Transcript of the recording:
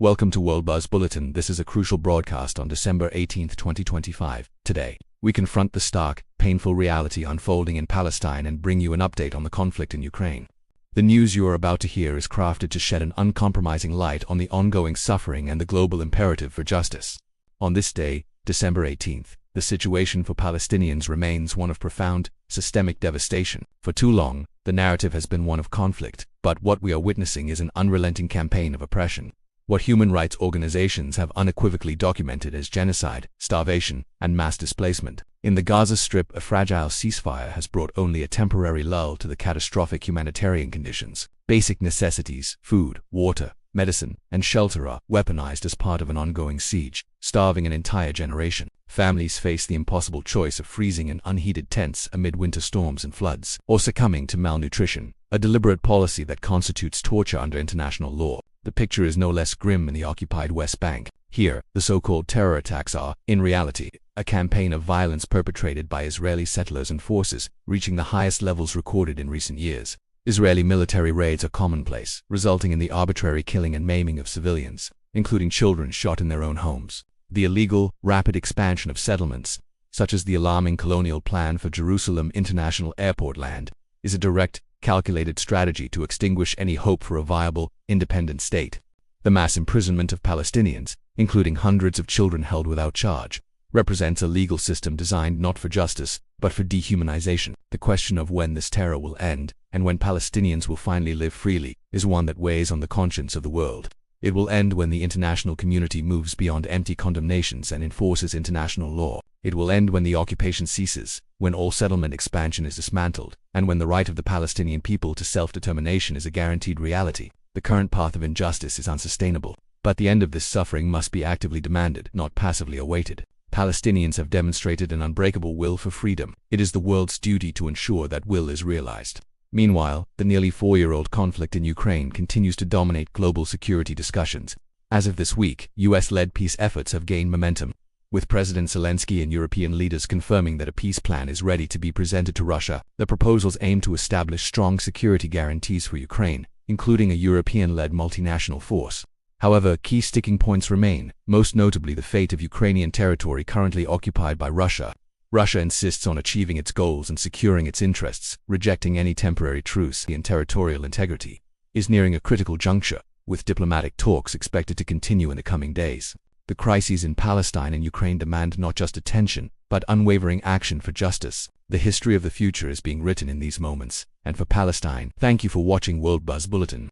Welcome to World Buzz Bulletin. This is a crucial broadcast on December 18, 2025. Today, we confront the stark, painful reality unfolding in Palestine and bring you an update on the conflict in Ukraine. The news you are about to hear is crafted to shed an uncompromising light on the ongoing suffering and the global imperative for justice. On this day, December 18th, the situation for Palestinians remains one of profound, systemic devastation. For too long, the narrative has been one of conflict, but what we are witnessing is an unrelenting campaign of oppression. What human rights organizations have unequivocally documented as genocide, starvation, and mass displacement. In the Gaza Strip, a fragile ceasefire has brought only a temporary lull to the catastrophic humanitarian conditions. Basic necessities, food, water, medicine, and shelter are weaponized as part of an ongoing siege, starving an entire generation. Families face the impossible choice of freezing in unheated tents amid winter storms and floods, or succumbing to malnutrition, a deliberate policy that constitutes torture under international law. The picture is no less grim in the occupied West Bank. Here, the so-called terror attacks are, in reality, a campaign of violence perpetrated by Israeli settlers and forces, reaching the highest levels recorded in recent years. Israeli military raids are commonplace, resulting in the arbitrary killing and maiming of civilians, including children shot in their own homes. The illegal, rapid expansion of settlements, such as the alarming colonial plan for Jerusalem International Airport land, is a direct, calculated strategy to extinguish any hope for a viable, independent state. The mass imprisonment of Palestinians, including hundreds of children held without charge, represents a legal system designed not for justice, but for dehumanization. The question of when this terror will end, and when Palestinians will finally live freely, is one that weighs on the conscience of the world. It will end when the international community moves beyond empty condemnations and enforces international law. It will end when the occupation ceases, when all settlement expansion is dismantled, and when the right of the Palestinian people to self-determination is a guaranteed reality. The current path of injustice is unsustainable, but the end of this suffering must be actively demanded, not passively awaited. Palestinians have demonstrated an unbreakable will for freedom. It is the world's duty to ensure that will is realized. Meanwhile, the nearly 4-year-old conflict in Ukraine continues to dominate global security discussions. As of this week, US-led peace efforts have gained momentum, with President Zelenskyy and European leaders confirming that a peace plan is ready to be presented to Russia. The proposals aim to establish strong security guarantees for Ukraine, including a European-led multinational force. However, key sticking points remain, most notably the fate of Ukrainian territory currently occupied by Russia. Russia insists on achieving its goals and securing its interests, rejecting any temporary truce, and territorial integrity is nearing a critical juncture, with diplomatic talks expected to continue in the coming days. The crises in Palestine and Ukraine demand not just attention, but unwavering action for justice. The history of the future is being written in these moments. And for Palestine, thank you for watching World Buzz Bulletin.